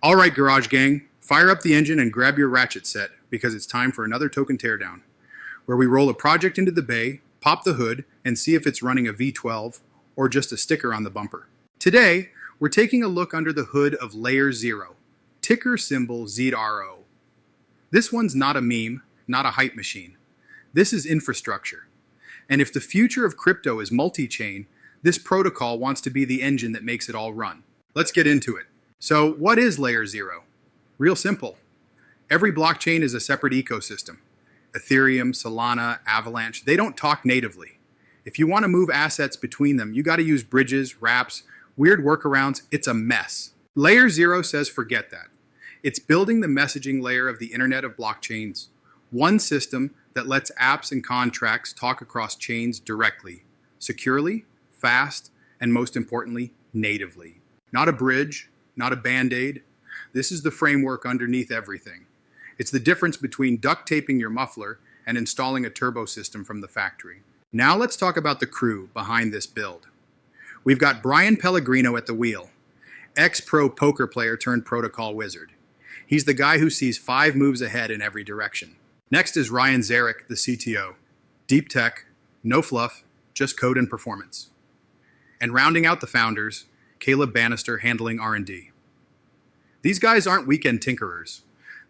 All right, Garage Gang, fire up the engine and grab your ratchet set because it's time for another token teardown, where we roll a project into the bay, pop the hood, and see if it's running a V12 or just a sticker on the bumper. Today, we're taking a look under the hood of LayerZero, ticker symbol ZRO. This one's not a meme, not a hype machine. This is infrastructure. And if the future of crypto is multi-chain, this protocol wants to be the engine that makes it all run. Let's get into it. So what is LayerZero? Real simple. Every blockchain is a separate ecosystem. Ethereum, Solana, Avalanche, they don't talk natively. If you want to move assets between them, you got to use bridges, wraps, weird workarounds. It's a mess. LayerZero says forget that. It's building the messaging layer of the internet of blockchains. One system that lets apps and contracts talk across chains directly, securely, fast, and most importantly, natively. Not a bridge, not a band-aid. This is the framework underneath everything. It's the difference between duct taping your muffler and installing a turbo system from the factory. Now let's talk about the crew behind this build. We've got Brian Pellegrino at the wheel, ex-pro poker player turned protocol wizard. He's the guy who sees 5 moves ahead in every direction. Next is Ryan Zarek, the CTO. Deep tech, no fluff, just code and performance. And rounding out the founders, Caleb Bannister handling R&D. These guys aren't weekend tinkerers.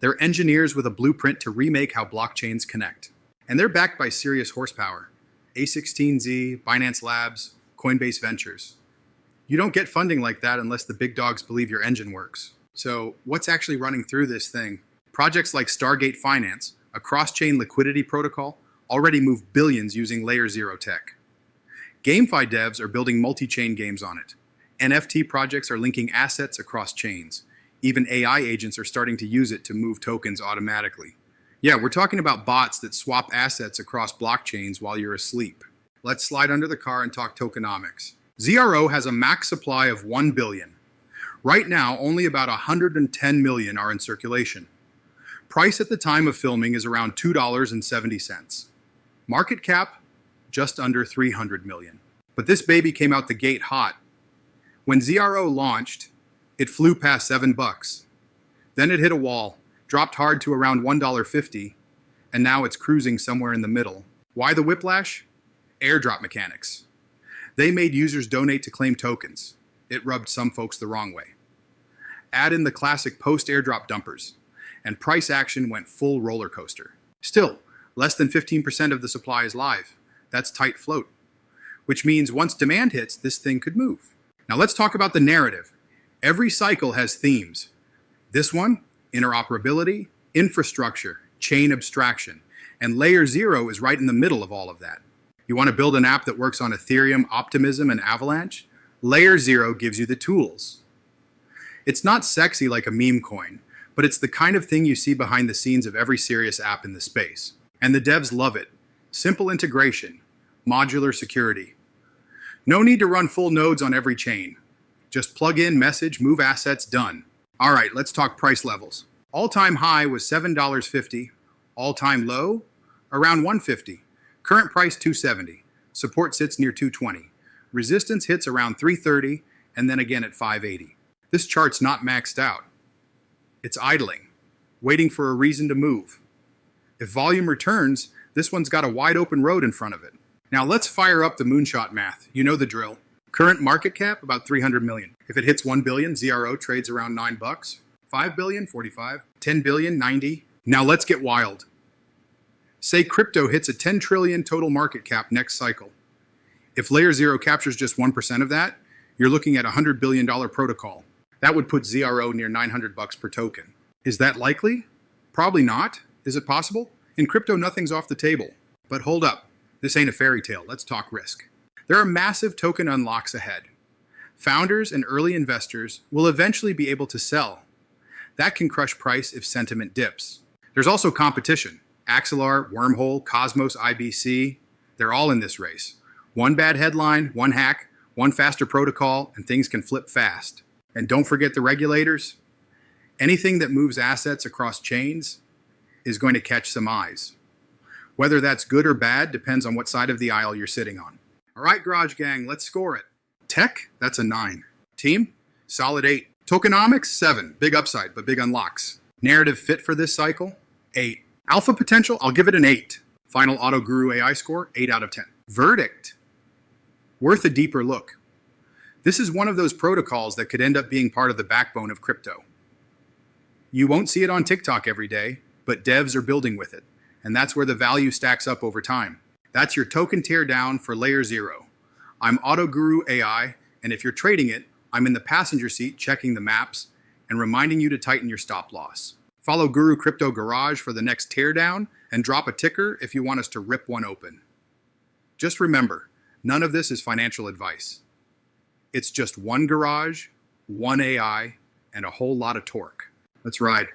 They're engineers with a blueprint to remake how blockchains connect. And they're backed by serious horsepower. A16Z, Binance Labs, Coinbase Ventures. You don't get funding like that unless the big dogs believe your engine works. So what's actually running through this thing? Projects like Stargate Finance, a cross-chain liquidity protocol, already move billions using LayerZero tech. GameFi devs are building multi-chain games on it. NFT projects are linking assets across chains. Even AI agents are starting to use it to move tokens automatically. Yeah, we're talking about bots that swap assets across blockchains while you're asleep. Let's slide under the car and talk tokenomics. ZRO has a max supply of 1 billion. Right now, only about 110 million are in circulation. Price at the time of filming is around $2.70. Market cap, just under 300 million. But this baby came out the gate hot. When ZRO launched, it flew past $7. Then it hit a wall, dropped hard to around $1.50, and now it's cruising somewhere in the middle. Why the whiplash? Airdrop mechanics. They made users donate to claim tokens. It rubbed some folks the wrong way. Add in the classic post-airdrop dumpers, and price action went full roller coaster. Still, less than 15% of the supply is live. That's tight float, which means once demand hits, this thing could move. Now let's talk about the narrative. Every cycle has themes. This one, interoperability, infrastructure, chain abstraction, and LayerZero is right in the middle of all of that. You want to build an app that works on Ethereum, Optimism, and Avalanche? LayerZero gives you the tools. It's not sexy like a meme coin, but it's the kind of thing you see behind the scenes of every serious app in the space. And the devs love it. Simple integration, modular security. No need to run full nodes on every chain. Just plug in, message, move assets, done. All right, let's talk price levels. All-time high was $7.50. All-time low, around $1.50. Current price, $2.70. Support sits near $2.20. Resistance hits around $3.30, and then again at $5.80. This chart's not maxed out. It's idling, waiting for a reason to move. If volume returns, this one's got a wide open road in front of it. Now let's fire up the moonshot math. You know the drill. Current market cap, about 300 million. If it hits 1 billion, ZRO trades around $9. 5 billion, 45. 10 billion, 90. Now let's get wild. Say crypto hits a 10 trillion total market cap next cycle. If LayerZero captures just 1% of that, you're looking at a $100 billion protocol. That would put ZRO near $900 per token. Is that likely? Probably not. Is it possible? In crypto, nothing's off the table. But hold up. This ain't a fairy tale. Let's talk risk. There are massive token unlocks ahead. Founders and early investors will eventually be able to sell. That can crush price if sentiment dips. There's also competition. Axelar, Wormhole, Cosmos, IBC, they're all in this race. One bad headline, one hack, one faster protocol, and things can flip fast. And don't forget the regulators. Anything that moves assets across chains is going to catch some eyes. Whether that's good or bad depends on what side of the aisle you're sitting on. All right, Garage Gang, let's score it. Tech, that's a 9. Team, solid 8. Tokenomics, 7. Big upside, but big unlocks. Narrative fit for this cycle, 8. Alpha potential, I'll give it an 8. Final AutoGuruAI score, 8 out of 10. Verdict, worth a deeper look. This is one of those protocols that could end up being part of the backbone of crypto. You won't see it on TikTok every day, but devs are building with it, and that's where the value stacks up over time. That's your token teardown for LayerZero. I'm AutoGuruAI, and if you're trading it, I'm in the passenger seat checking the maps and reminding you to tighten your stop loss. Follow Guru Crypto Garage for the next teardown and drop a ticker if you want us to rip one open. Just remember, none of this is financial advice. It's just one garage, one AI, and a whole lot of torque. Let's ride.